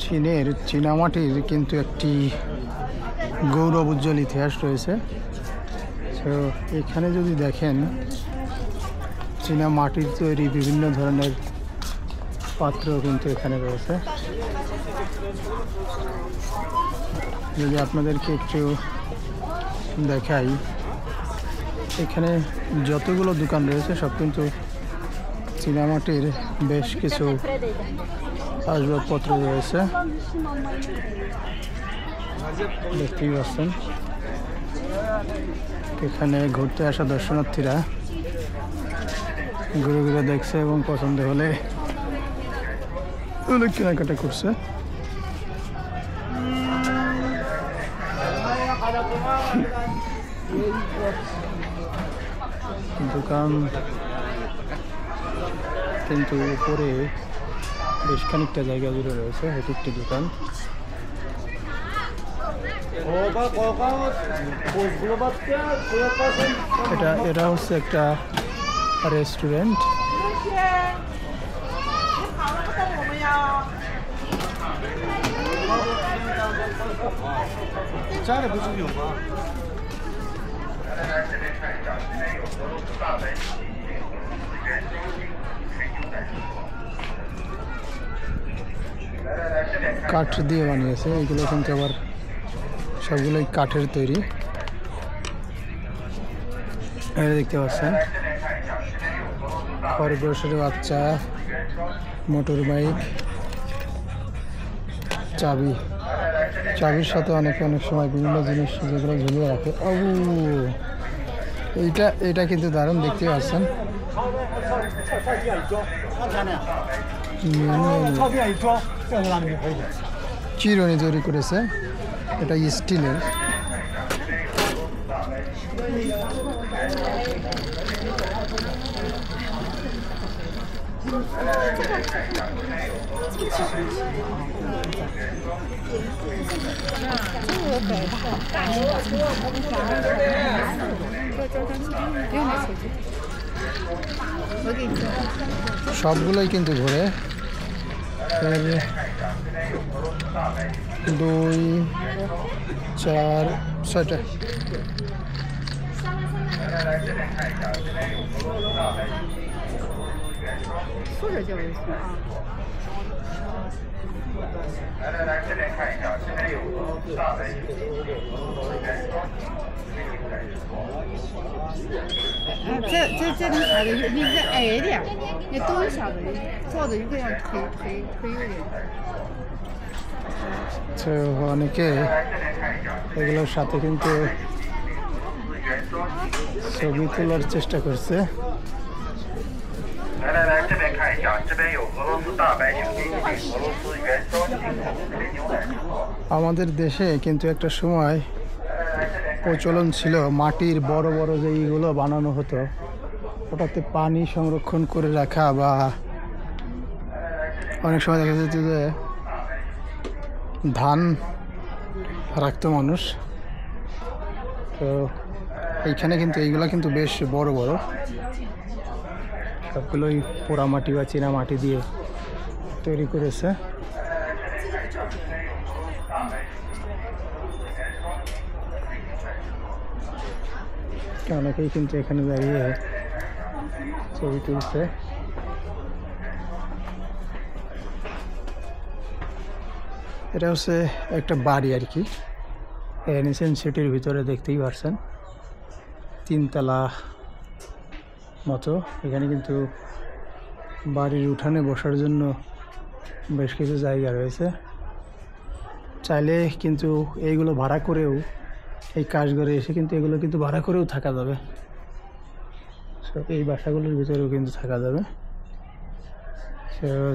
চীনের চীনামাটির কিন্তু একটি গৌরব উজ্জ্বল ইতিহাস রয়েছে। তো এখানে যদি দেখেন চীনামাটির তৈরি বিভিন্ন ধরনের পাত্র কিন্তু এখানে রয়েছে। যদি আপনাদেরকে একটু দেখাই, এখানে যতগুলো দোকান রয়েছে সব কিন্তু চীনামাটির বেশ কিছু আসবাবপত্র রয়েছে, দেখতেই পাচ্ছেন। এখানে ঘুরতে আসা দর্শনার্থীরা ঘুরে ঘুরে দেখছে এবং পছন্দ হলে কেনাকাটা করছে। দোকান কিন্তু উপরে বেশ খানিকটা জায়গা জুড়ে রয়েছে, এটি একটি দোকান। এটা হচ্ছে একটা রেস্টুরেন্ট। কাঠ দিয়ে বানিয়েছে, এগুলো কিন্তু আবার সবগুলোই কাঠের তৈরি। দেখতে পাচ্ছেন খরগোশের বাচ্চা, মোটর বাইক, চাবির সাথে অনেক সময় বিভিন্ন জিনিস যেগুলো ঝুলিয়ে রাখে। এইটা কিন্তু দারুণ, দেখতে পাচ্ছেন। চিরুনি তৈরি করেছে, এটা স্টিলের। সবগুলোই কিন্তু ঘুরে 2, 4, 6টা।这里踩的你这矮一点，你多小的坐的就这样腿有点。অনেকে এগুলোর সাথে কিন্তু ছবি তোলার চেষ্টা করছে। আমাদের দেশে কিন্তু একটা সময় প্রচলন ছিল মাটির বড় বড় যে এইগুলো বানানো হতো, ওটাতে পানি সংরক্ষণ করে রাখা, বা অনেক সময় দেখা যেত যে ধান রাখতো মানুষ। তো এইখানে কিন্তু এইগুলা কিন্তু বেশ বড় বড়, সবগুলোই পোড়া মাটি বা চীনা মাটি দিয়ে তৈরি করেছে। অনেকেই কিন্তু এখানে দাঁড়িয়ে ছবি তুলছে। এটা হচ্ছে একটা বাড়ি আর কি, এনিসেন্ট সিটির ভিতরে, দেখতেই পারছেন 3 তলা মতো। এখানে কিন্তু বাড়ির উঠানে বসার জন্য বেশ কিছু জায়গা রয়েছে। চাইলে কিন্তু এইগুলো ভাড়া করেও, এই কাজঘরে এসে কিন্তু এগুলো কিন্তু ভাড়া করেও থাকা যাবে। এই বাসাগুলোর ভিতরেও কিন্তু থাকা যাবে।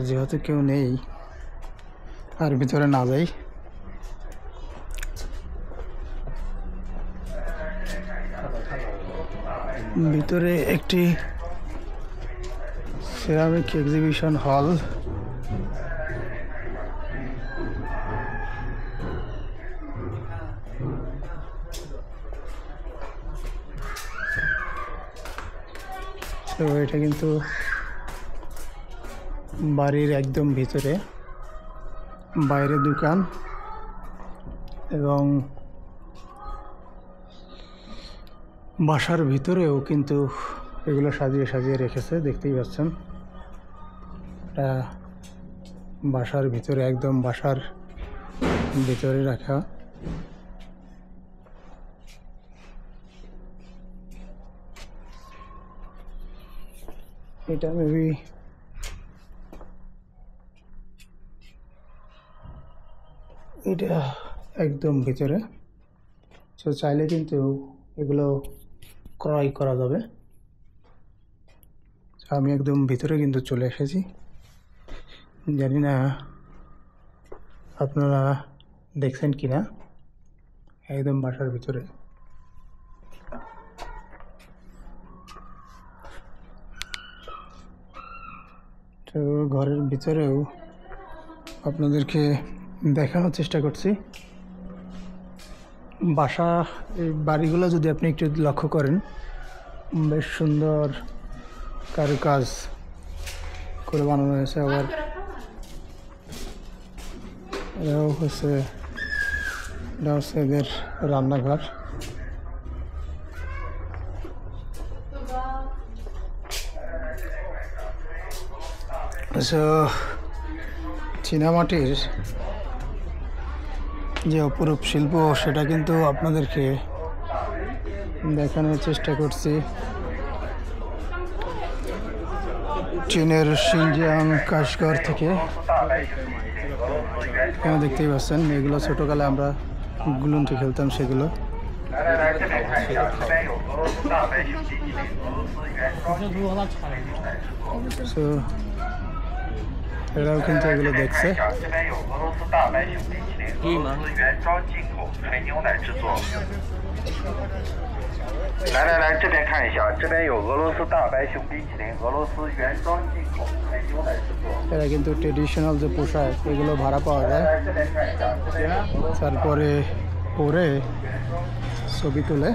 যেহেতু কেউ নেই, আর ভিতরে না যাই। ভিতরে একটি সিরামিক এক্সিবিশন হল, তো এটা কিন্তু বাড়ির একদম ভিতরে। বাইরে দোকান এবং বাসার ভিতরেও কিন্তু এগুলো সাজিয়ে সাজিয়ে রেখেছে, দেখতেই পাচ্ছেন। এটা বাসার ভিতরে, একদম বাসার ভিতরে রাখা। এটা মেবি এটা একদম ভিতরে, তো চাইলে কিন্তু এগুলো ক্রয় করা যাবে। আমি একদম ভিতরে কিন্তু চলে এসেছি, জানি না আপনারা দেখছেন কিনা, একদম বাসার ভিতরে। তো ঘরের ভিতরেও আপনাদেরকে দেখানোর চেষ্টা করছি। বাসা, এই বাড়িগুলো যদি আপনি একটু লক্ষ্য করেন, বেশ সুন্দর কারুকাজ করে বানানো হয়েছে। আবার এটা হচ্ছে এদের রান্নাঘর। চীনামাটির যে অপরূপ শিল্প, সেটা কিন্তু আপনাদেরকে দেখানোর চেষ্টা করছি। চীনের সিনজিয়াং কাশগড় থেকে। এখানে দেখতেই পাচ্ছেন, এগুলো ছোটোকালে আমরা গুলুন্টি খেলতাম, সেগুলো। সো এরাও কিন্তু এগুলো দেখছে।来，这边看一下，这边有俄罗斯大白熊冰淇淋，俄罗斯原装进口，纯牛奶制作。এরা কিন্তু ট্রেডিশনাল যে পোশাক, এগুলো ভাড়া পাওয়া যায়, তারপরে পরে ছবি তুলে